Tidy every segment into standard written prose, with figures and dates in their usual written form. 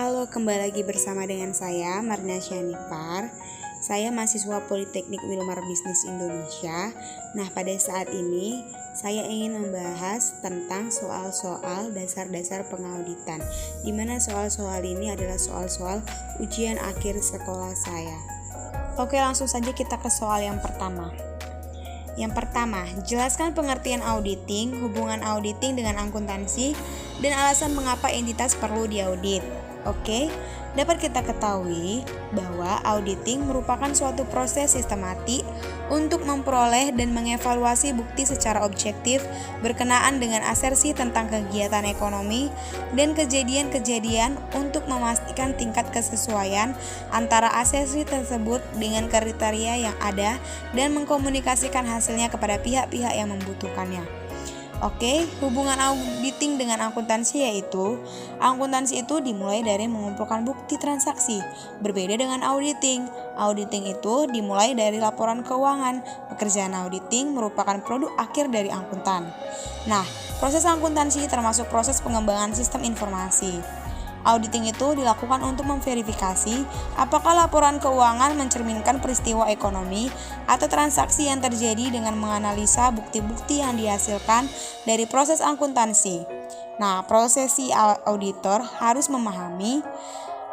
Halo, kembali lagi bersama dengan saya, Marina Syanipar. Saya mahasiswa Politeknik Wilmar Bisnis Indonesia. Nah, pada saat ini saya ingin membahas tentang soal-soal dasar-dasar pengauditan, di mana soal-soal ini adalah soal-soal ujian akhir sekolah saya. Oke, langsung saja kita ke soal yang pertama. Yang pertama, jelaskan pengertian auditing, hubungan auditing dengan akuntansi, dan alasan mengapa entitas perlu diaudit. Oke, dapat kita ketahui bahwa auditing merupakan suatu proses sistematik untuk memperoleh dan mengevaluasi bukti secara objektif berkenaan dengan asersi tentang kegiatan ekonomi dan kejadian-kejadian untuk memastikan tingkat kesesuaian antara asersi tersebut dengan kriteria yang ada dan mengkomunikasikan hasilnya kepada pihak-pihak yang membutuhkannya. Oke, hubungan auditing dengan akuntansi yaitu akuntansi itu dimulai dari mengumpulkan bukti transaksi. Berbeda dengan auditing. Auditing itu dimulai dari laporan keuangan. Pekerjaan auditing merupakan produk akhir dari akuntan. Nah, proses akuntansi termasuk proses pengembangan sistem informasi. Auditing itu dilakukan untuk memverifikasi apakah laporan keuangan mencerminkan peristiwa ekonomi atau transaksi yang terjadi dengan menganalisa bukti-bukti yang dihasilkan dari proses akuntansi. Nah, profesi auditor harus memahami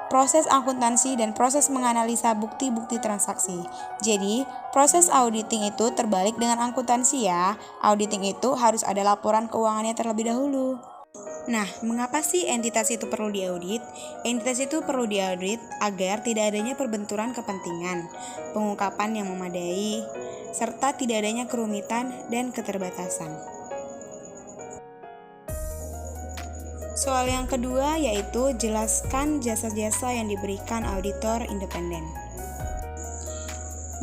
proses akuntansi dan proses menganalisa bukti-bukti transaksi. Jadi, proses auditing itu terbalik dengan akuntansi ya. Auditing itu harus ada laporan keuangannya terlebih dahulu. Nah, mengapa sih entitas itu perlu diaudit? Entitas itu perlu diaudit agar tidak adanya perbenturan kepentingan, pengungkapan yang memadai, serta tidak adanya kerumitan dan keterbatasan. Soal yang kedua yaitu jelaskan jasa-jasa yang diberikan auditor independen.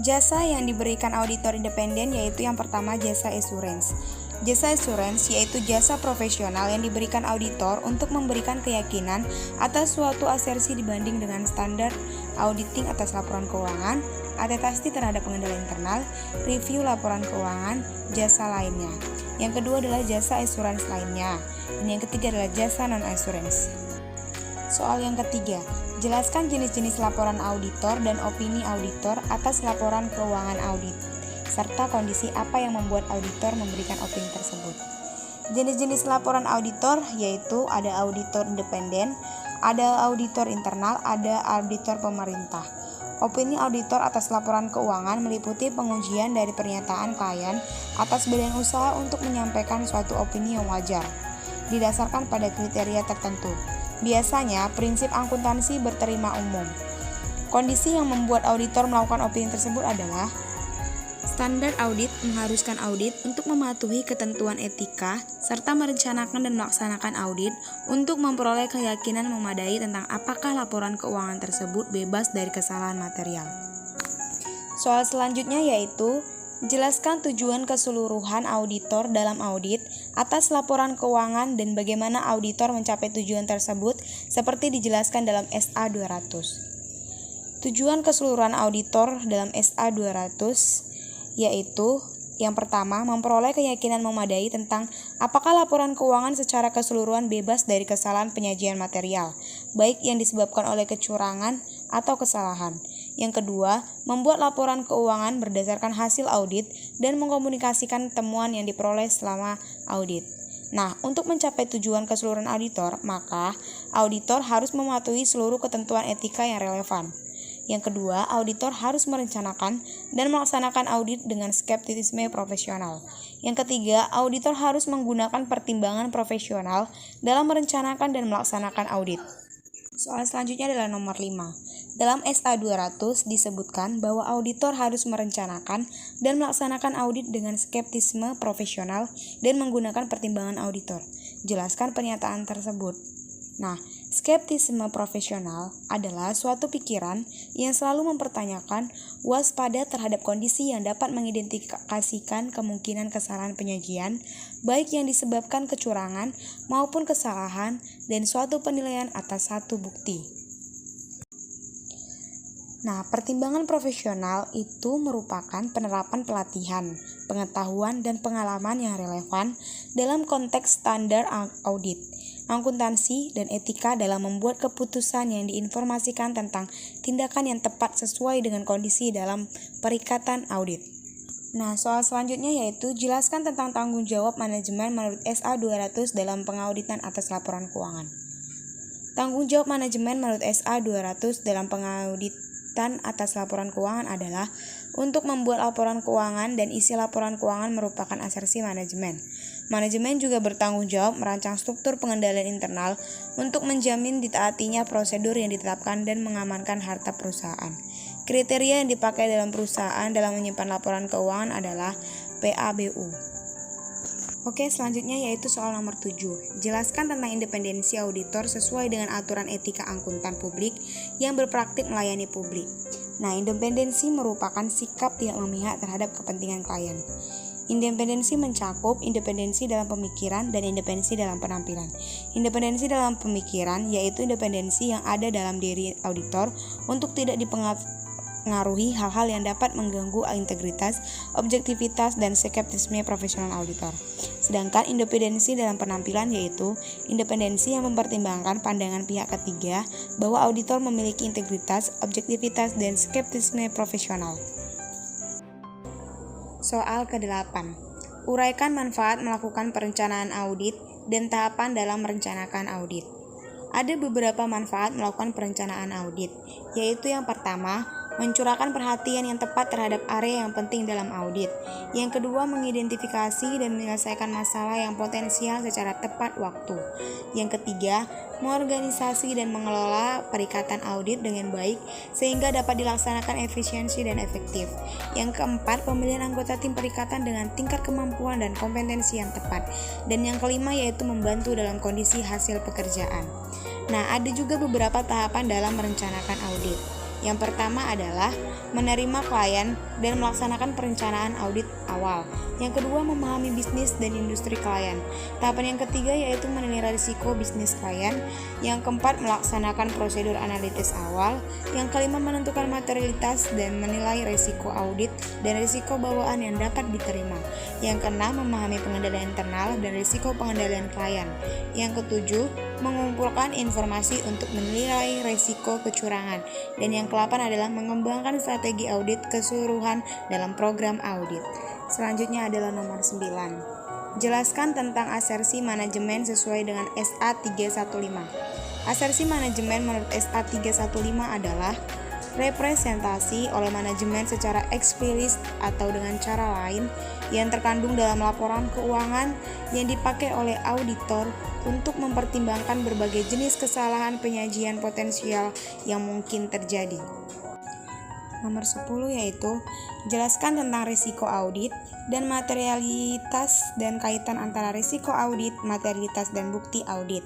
Jasa yang diberikan auditor independen yaitu yang pertama jasa assurance. Jasa assurance yaitu jasa profesional yang diberikan auditor untuk memberikan keyakinan atas suatu asersi dibanding dengan standar auditing atas laporan keuangan, atestasi terhadap pengendalian internal, review laporan keuangan, jasa lainnya. Yang kedua adalah jasa assurance lainnya. Dan yang ketiga adalah jasa non-assurance. Soal yang ketiga, jelaskan jenis-jenis laporan auditor dan opini auditor atas laporan keuangan audit, serta kondisi apa yang membuat auditor memberikan opini tersebut. Jenis-jenis laporan auditor yaitu ada auditor independen, ada auditor internal, ada auditor pemerintah. Opini auditor atas laporan keuangan meliputi pengujian dari pernyataan klien atas badan usaha untuk menyampaikan suatu opini yang wajar, didasarkan pada kriteria tertentu. Biasanya, prinsip akuntansi berterima umum. Kondisi yang membuat auditor melakukan opini tersebut adalah standar audit mengharuskan audit untuk mematuhi ketentuan etika serta merencanakan dan melaksanakan audit untuk memperoleh keyakinan memadai tentang apakah laporan keuangan tersebut bebas dari kesalahan material. Soal selanjutnya yaitu jelaskan tujuan keseluruhan auditor dalam audit atas laporan keuangan dan bagaimana auditor mencapai tujuan tersebut seperti dijelaskan dalam SA 200. Tujuan keseluruhan auditor dalam SA 200 yaitu yang pertama, memperoleh keyakinan memadai tentang apakah laporan keuangan secara keseluruhan bebas dari kesalahan penyajian material, baik yang disebabkan oleh kecurangan atau kesalahan. Yang kedua, membuat laporan keuangan berdasarkan hasil audit dan mengkomunikasikan temuan yang diperoleh selama audit. Nah, untuk mencapai tujuan keseluruhan auditor, maka auditor harus mematuhi seluruh ketentuan etika yang relevan. Yang kedua, auditor harus merencanakan dan melaksanakan audit dengan skeptisisme profesional. Yang ketiga, auditor harus menggunakan pertimbangan profesional dalam merencanakan dan melaksanakan audit. Soal selanjutnya adalah nomor 5. Dalam SA 200 disebutkan bahwa auditor harus merencanakan dan melaksanakan audit dengan skeptisisme profesional dan menggunakan pertimbangan auditor. Jelaskan pernyataan tersebut. Nah, skeptisisme profesional adalah suatu pikiran yang selalu mempertanyakan, waspada terhadap kondisi yang dapat mengidentifikasikan kemungkinan kesalahan penyajian, baik yang disebabkan kecurangan maupun kesalahan, dan suatu penilaian atas satu bukti. Nah, pertimbangan profesional itu merupakan penerapan pelatihan, pengetahuan, dan pengalaman yang relevan dalam konteks standar audit. akuntansi, dan etika dalam membuat keputusan yang diinformasikan tentang tindakan yang tepat sesuai dengan kondisi dalam perikatan audit. Nah, soal selanjutnya yaitu jelaskan tentang tanggung jawab manajemen menurut SA 200 dalam pengauditan atas laporan keuangan. Tanggung jawab manajemen menurut SA 200 dalam pengauditan atas laporan keuangan adalah untuk membuat laporan keuangan dan isi laporan keuangan merupakan asersi manajemen. Manajemen juga bertanggung jawab merancang struktur pengendalian internal untuk menjamin ditaatinya prosedur yang ditetapkan dan mengamankan harta perusahaan. Kriteria yang dipakai dalam perusahaan dalam menyimpan laporan keuangan adalah PABU. Oke, selanjutnya yaitu soal nomor 7. Jelaskan tentang independensi auditor sesuai dengan aturan etika akuntan publik yang berpraktik melayani publik. Nah, independensi merupakan sikap tidak memihak terhadap kepentingan klien. Independensi mencakup independensi dalam pemikiran dan independensi dalam penampilan. Independensi dalam pemikiran yaitu independensi yang ada dalam diri auditor untuk tidak dipengaruhi hal-hal yang dapat mengganggu integritas, objektivitas, dan skeptisisme profesional auditor. Sedangkan independensi dalam penampilan yaitu independensi yang mempertimbangkan pandangan pihak ketiga bahwa auditor memiliki integritas, objektivitas, dan skeptisisme profesional. Soal ke-8. Uraikan manfaat melakukan perencanaan audit dan tahapan dalam merencanakan audit. Ada beberapa manfaat melakukan perencanaan audit, yaitu yang pertama, mencurahkan perhatian yang tepat terhadap area yang penting dalam audit. Yang kedua, mengidentifikasi dan menyelesaikan masalah yang potensial secara tepat waktu. Yang ketiga, mengorganisasi dan mengelola perikatan audit dengan baik sehingga dapat dilaksanakan efisiensi dan efektif. Yang keempat, pemilihan anggota tim perikatan dengan tingkat kemampuan dan kompetensi yang tepat. Dan yang kelima yaitu membantu dalam kondisi hasil pekerjaan. Nah, ada juga beberapa tahapan dalam merencanakan audit. Yang pertama adalah menerima klien dan melaksanakan perencanaan audit awal. Yang kedua, memahami bisnis dan industri klien. Tahapan yang ketiga yaitu menilai risiko bisnis klien. Yang keempat, melaksanakan prosedur analitis awal. Yang kelima, menentukan materialitas dan menilai risiko audit dan risiko bawaan yang dapat diterima. Yang keenam, memahami pengendalian internal dan risiko pengendalian klien. Yang ketujuh, mengumpulkan informasi untuk menilai risiko kecurangan. Dan yang ke-8 adalah mengembangkan strategi audit keseluruhan dalam program audit. Selanjutnya adalah nomor 9. Jelaskan tentang asersi manajemen sesuai dengan SA 315. Asersi manajemen menurut SA 315 adalah representasi oleh manajemen secara eksplisit atau dengan cara lain yang terkandung dalam laporan keuangan yang dipakai oleh auditor untuk mempertimbangkan berbagai jenis kesalahan penyajian potensial yang mungkin terjadi. Nomor 10 yaitu jelaskan tentang risiko audit dan materialitas dan kaitan antara risiko audit, materialitas, dan bukti audit.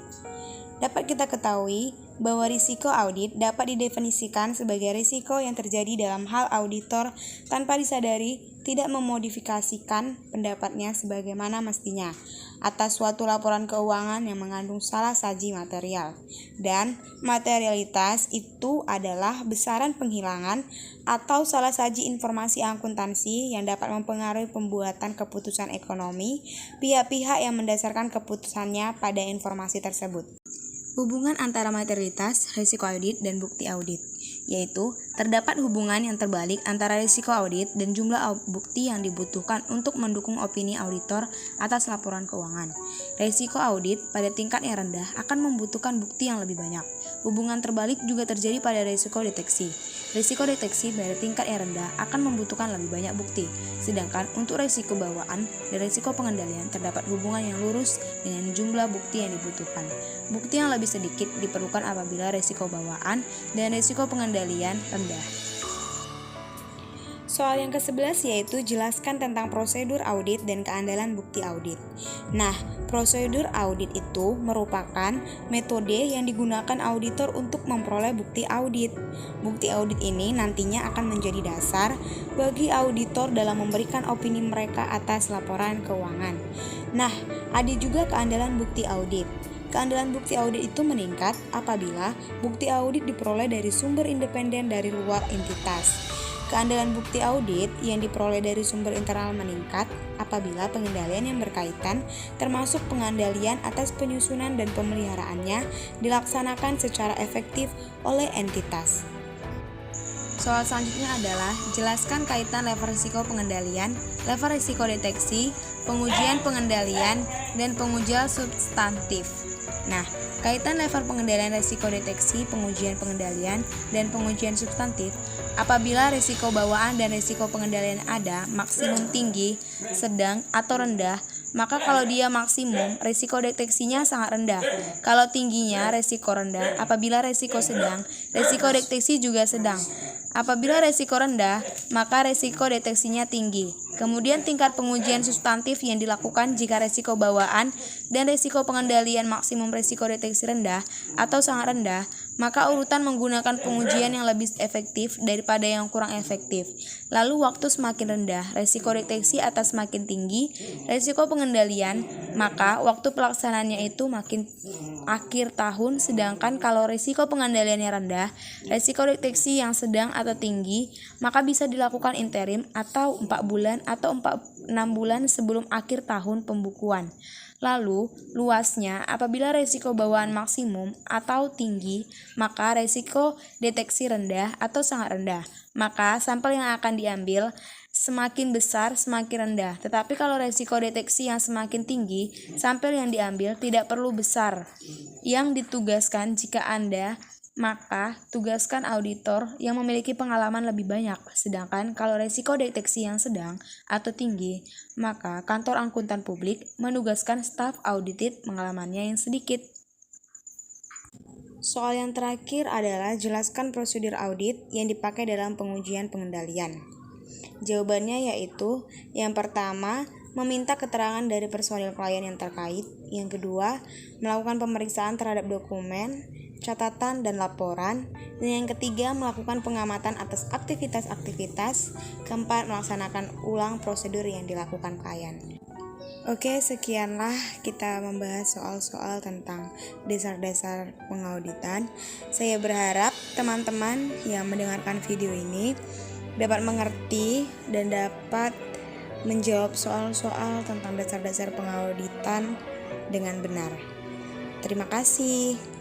Dapat kita ketahui bahwa risiko audit dapat didefinisikan sebagai risiko yang terjadi dalam hal auditor tanpa disadari tidak memodifikasikan pendapatnya sebagaimana mestinya atas suatu laporan keuangan yang mengandung salah saji material. Dan materialitas itu adalah besaran penghilangan atau salah saji informasi akuntansi yang dapat mempengaruhi pembuatan keputusan ekonomi pihak-pihak yang mendasarkan keputusannya pada informasi tersebut. Hubungan antara materialitas, risiko audit, dan bukti audit, yaitu terdapat hubungan yang terbalik antara risiko audit dan jumlah bukti yang dibutuhkan untuk mendukung opini auditor atas laporan keuangan. Risiko audit pada tingkat yang rendah akan membutuhkan bukti yang lebih banyak. Hubungan terbalik juga terjadi pada risiko deteksi. Risiko deteksi pada tingkat yang rendah akan membutuhkan lebih banyak bukti, sedangkan untuk risiko bawaan dan risiko pengendalian terdapat hubungan yang lurus dengan jumlah bukti yang dibutuhkan. Bukti yang lebih sedikit diperlukan apabila risiko bawaan dan risiko pengendalian rendah. Soal yang ke-11 yaitu jelaskan tentang prosedur audit dan keandalan bukti audit. Nah, prosedur audit itu merupakan metode yang digunakan auditor untuk memperoleh bukti audit. Bukti audit ini nantinya akan menjadi dasar bagi auditor dalam memberikan opini mereka atas laporan keuangan. Nah, ada juga keandalan bukti audit. Keandalan bukti audit itu meningkat apabila bukti audit diperoleh dari sumber independen dari luar entitas. Keandalan bukti audit yang diperoleh dari sumber internal meningkat apabila pengendalian yang berkaitan, termasuk pengandalian atas penyusunan dan pemeliharaannya, dilaksanakan secara efektif oleh entitas. Soal selanjutnya adalah jelaskan kaitan level risiko pengendalian, level risiko deteksi, pengujian pengendalian, dan pengujian substantif. Nah, kaitan level pengendalian risiko deteksi, pengujian pengendalian, dan pengujian substantif. Apabila risiko bawaan dan risiko pengendalian ada, maksimum tinggi, sedang, atau rendah, maka kalau dia maksimum, risiko deteksinya sangat rendah. Kalau tingginya, risiko rendah. Apabila risiko sedang, risiko deteksi juga sedang. Apabila risiko rendah, maka risiko deteksinya tinggi. Kemudian tingkat pengujian substantif yang dilakukan jika risiko bawaan dan risiko pengendalian maksimum risiko deteksi rendah atau sangat rendah, maka urutan menggunakan pengujian yang lebih efektif daripada yang kurang efektif. Lalu waktu semakin rendah, risiko deteksi atas semakin tinggi, risiko pengendalian, maka waktu pelaksanaannya itu makin akhir tahun, sedangkan kalau risiko pengendaliannya rendah, risiko deteksi yang sedang atau tinggi, maka bisa dilakukan interim atau 4 bulan atau 6 bulan sebelum akhir tahun pembukuan. Lalu, luasnya, apabila risiko bawaan maksimum atau tinggi, maka risiko deteksi rendah atau sangat rendah. Maka sampel yang akan diambil semakin besar semakin rendah. Tetapi kalau risiko deteksi yang semakin tinggi, sampel yang diambil tidak perlu besar. Yang ditugaskan jika Anda maka tugaskan auditor yang memiliki pengalaman lebih banyak. Sedangkan kalau risiko deteksi yang sedang atau tinggi, maka kantor akuntan publik menugaskan staf audited pengalamannya yang sedikit. Soal yang terakhir adalah jelaskan prosedur audit yang dipakai dalam pengujian pengendalian. Jawabannya yaitu, yang pertama, meminta keterangan dari personil klien yang terkait. Yang kedua, melakukan pemeriksaan terhadap dokumen, catatan, dan laporan. Dan yang ketiga, melakukan pengamatan atas aktivitas-aktivitas. Keempat, melaksanakan ulang prosedur yang dilakukan klien. Oke, sekianlah kita membahas soal-soal tentang dasar-dasar pengauditan. Saya berharap teman-teman yang mendengarkan video ini dapat mengerti dan dapat menjawab soal-soal tentang dasar-dasar pengauditan dengan benar. Terima kasih.